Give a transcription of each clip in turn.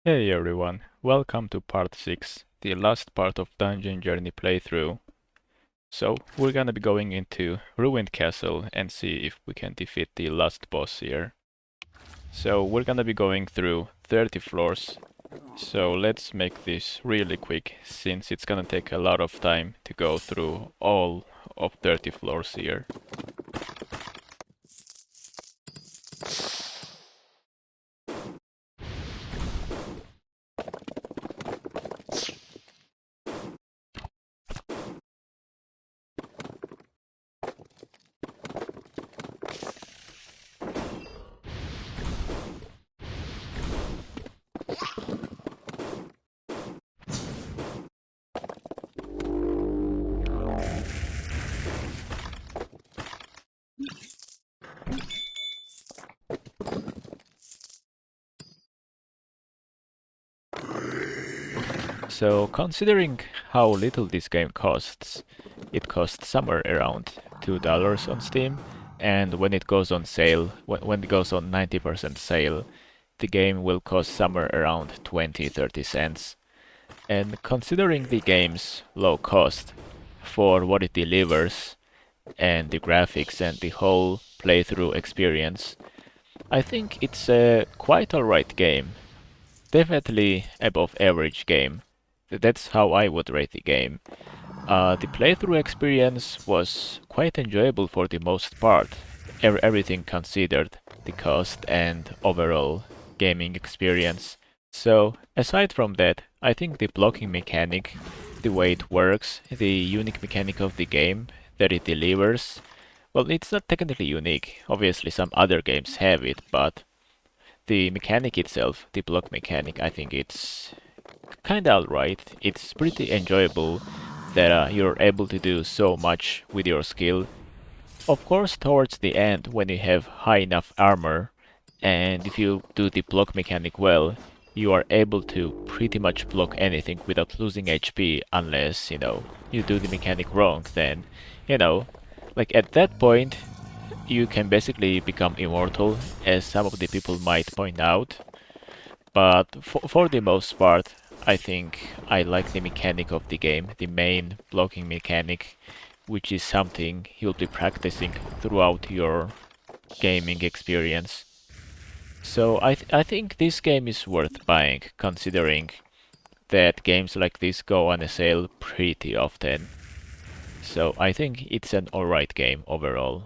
Hey everyone, welcome to part 6, the last part of Dungeon Journey playthrough. So, we're gonna be going into Ruined Castle and see if we can defeat the last boss here. So, we're gonna be going through 30 floors. So, let's make this really quick, since it's gonna take a lot of time to go through all of 30 floors here. So, considering how little this game costs, it costs somewhere around $2 on Steam, and when it goes on sale, when it goes on 90% sale, the game will cost somewhere around 20-30 cents. And considering the game's low cost for what it delivers, and the graphics and the whole playthrough experience, I think it's a quite alright game. Definitely above average game. That's how I would rate the game. The playthrough experience was quite enjoyable for the most part, everything considered, the cost and overall gaming experience. So, aside from that, I think the blocking mechanic, the way it works, the unique mechanic of the game that it delivers, well, it's not technically unique. Obviously, some other games have it, but the mechanic itself, the block mechanic, I think it's kinda alright. It's pretty enjoyable that you're able to do so much with your skill. Of course, towards the end, when you have high enough armor, and if you do the block mechanic well, you are able to pretty much block anything without losing HP unless, you do the mechanic wrong, then, you know, like at that point, you can basically become immortal, as some of the people might point out. But for the most part, I think I like the mechanic of the game, the main blocking mechanic, which is something you'll be practicing throughout your gaming experience. So I think this game is worth buying, considering that games like this go on a sale pretty often. So I think it's an alright game overall.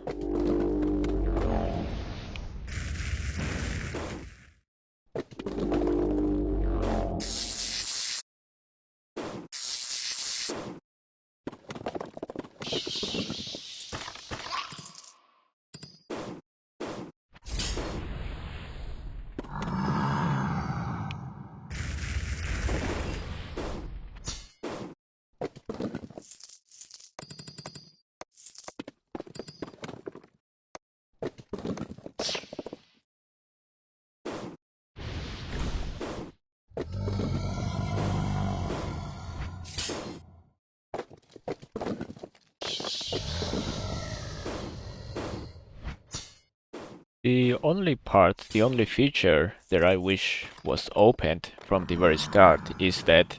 The only feature that I wish was opened from the very start is that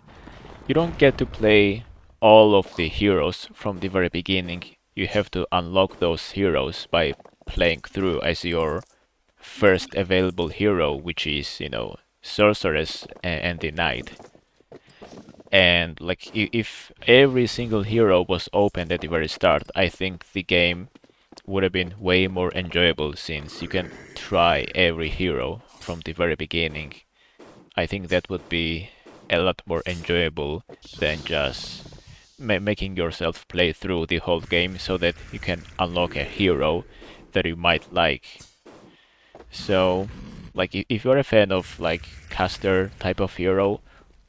you don't get to play all of the heroes from the very beginning. You have to unlock those heroes by playing through as your first available hero, which is, Sorceress and the Knight. And like if every single hero was opened at the very start, I think the game would have been way more enjoyable since you can try every hero from the very beginning. I think that would be a lot more enjoyable than just making yourself play through the whole game so that you can unlock a hero that you might like. So, like if you're a fan of like caster type of hero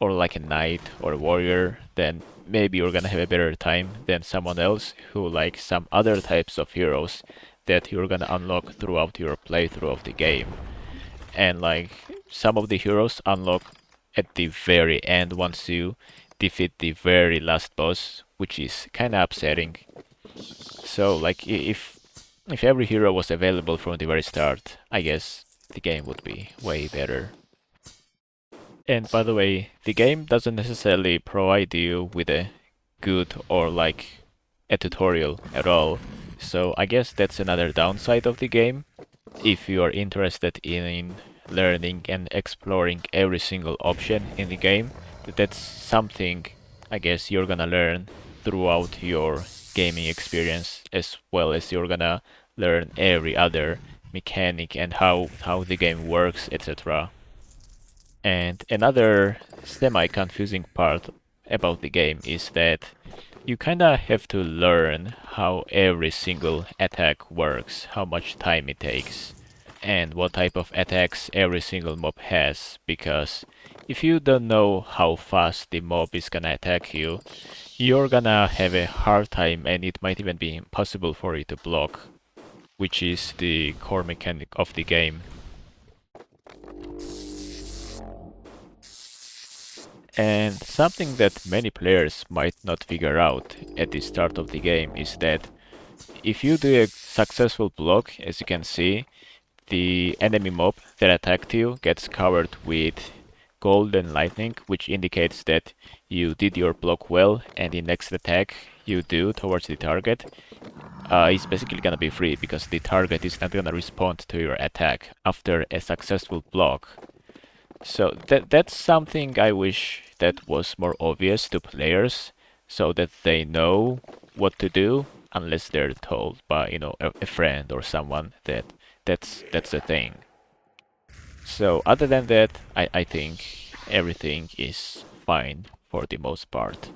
or like a knight or a warrior, then maybe you're gonna have a better time than someone else who likes some other types of heroes that you're gonna unlock throughout your playthrough of the game. And like some of the heroes unlock at the very end once you defeat the very last boss, which is kind of upsetting. So like if every hero was available from the very start, I guess the game would be way better. And by the way, the game doesn't necessarily provide you with a good or like a tutorial at all. So I guess that's another downside of the game. If you are interested in learning and exploring every single option in the game, that's something I guess you're gonna learn throughout your gaming experience, as well as you're gonna learn every other mechanic and how the game works, etc. And another semi-confusing part about the game is that you kinda have to learn how every single attack works, how much time it takes, and what type of attacks every single mob has, because if you don't know how fast the mob is gonna attack you, you're gonna have a hard time and it might even be impossible for you to block, which is the core mechanic of the game. And something that many players might not figure out at the start of the game is that if you do a successful block, as you can see, the enemy mob that attacked you gets covered with gold and lightning, which indicates that you did your block well, and the next attack you do towards the target is basically gonna be free because the target is not gonna respond to your attack after a successful block. So that's something I wish that was more obvious to players so that they know what to do unless they're told by, a friend or someone that that's the thing. So other than that, I think everything is fine for the most part.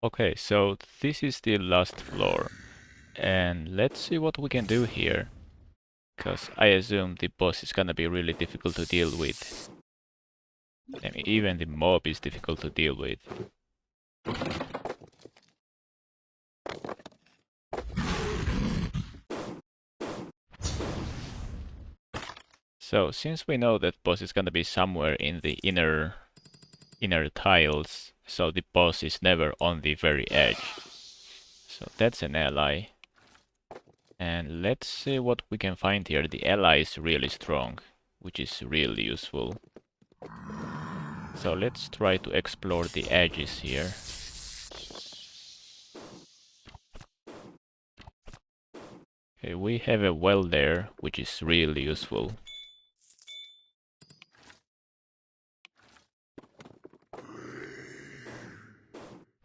Okay, so this is the last floor. And let's see what we can do here. Because I assume the boss is gonna be really difficult to deal with. I mean, even the mob is difficult to deal with. So, since we know that boss is gonna be somewhere in the inner tiles, so the boss is never on the very edge. So that's an ally. And let's see what we can find here. The ally is really strong, which is really useful. So let's try to explore the edges here. Okay, we have a well there, which is really useful.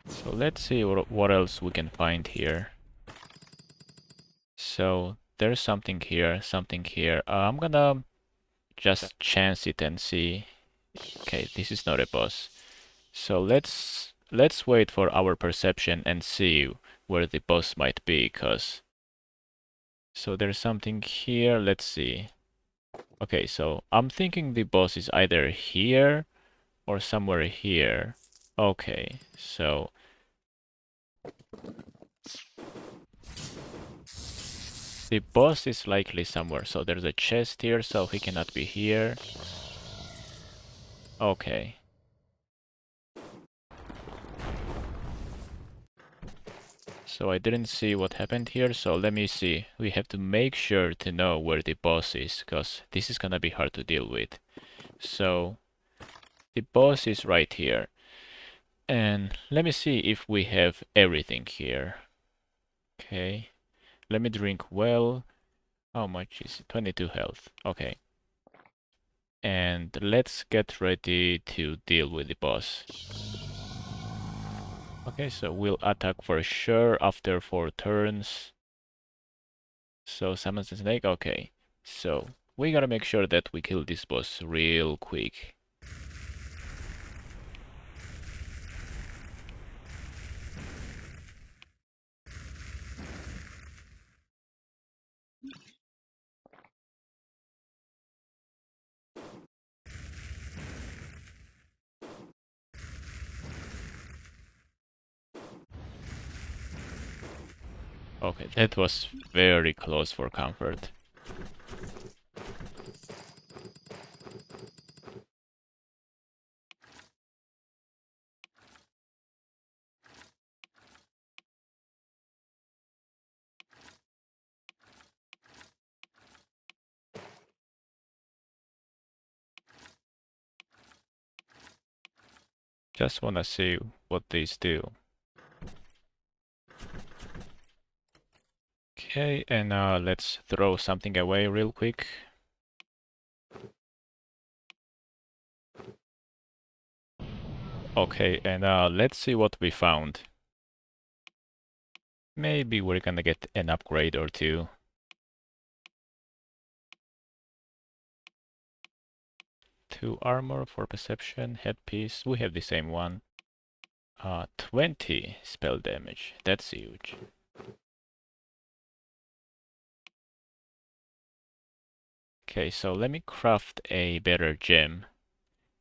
So let's see what else we can find here. So there's something here, something here. I'm gonna just chance it and see. Okay, this is not a boss. So let's wait for our perception and see where the boss might be, cause so there's something here. Let's see. Okay, so I'm thinking the boss is either here Or somewhere here. Okay, so the boss is likely somewhere. So there's a chest here, so he cannot be here. Okay. So I didn't see what happened here, so let me see. We have to make sure to know where the boss is, because this is gonna be hard to deal with. So the boss is right here. And let me see if we have everything here. Okay. Let me drink well. How much is it? 22 health. Okay. And let's get ready to deal with the boss. Okay, so we'll attack for sure after 4 turns. So summons the snake. Okay. So we gotta make sure that we kill this boss real quick. Okay, that was very close for comfort. Just wanna see what these do. Okay, and let's throw something away real quick. Okay, and let's see what we found. Maybe we're gonna get an upgrade or two. 2 armor for perception, headpiece. We have the same one. 20 spell damage. That's huge. Okay, so let me craft a better gem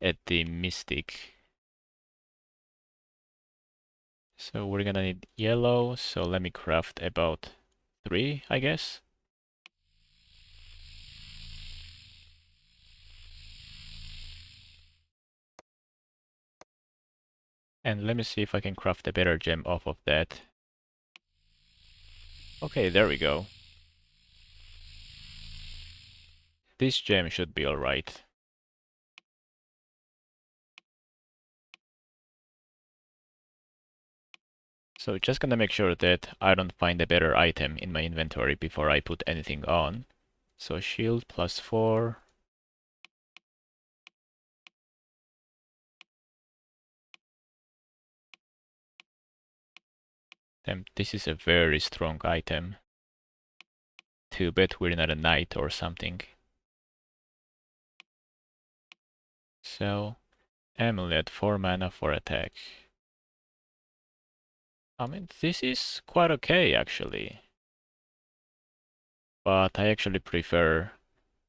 at the Mystic. So we're gonna need yellow, so let me craft about 3, I guess. And let me see if I can craft a better gem off of that. Okay, there we go. This gem should be alright. So just gonna make sure that I don't find a better item in my inventory before I put anything on. So shield +4. Damn, this is a very strong item. Too bad we're not a knight or something. So, amulet, 4 mana for attack. I mean, this is quite okay actually. But I actually prefer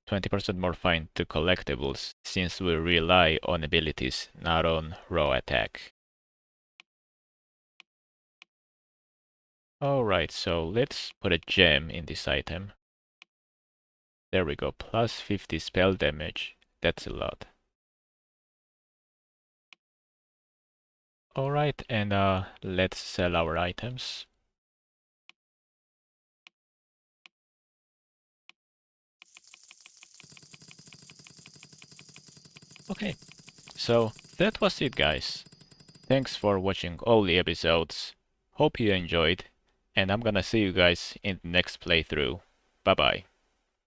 20% more fine to collectibles since we rely on abilities, not on raw attack. Alright, so let's put a gem in this item. There we go, plus 50 spell damage. That's a lot. Alright, and let's sell our items. Okay, so that was it guys. Thanks for watching all the episodes. Hope you enjoyed, and I'm gonna see you guys in the next playthrough. Bye bye.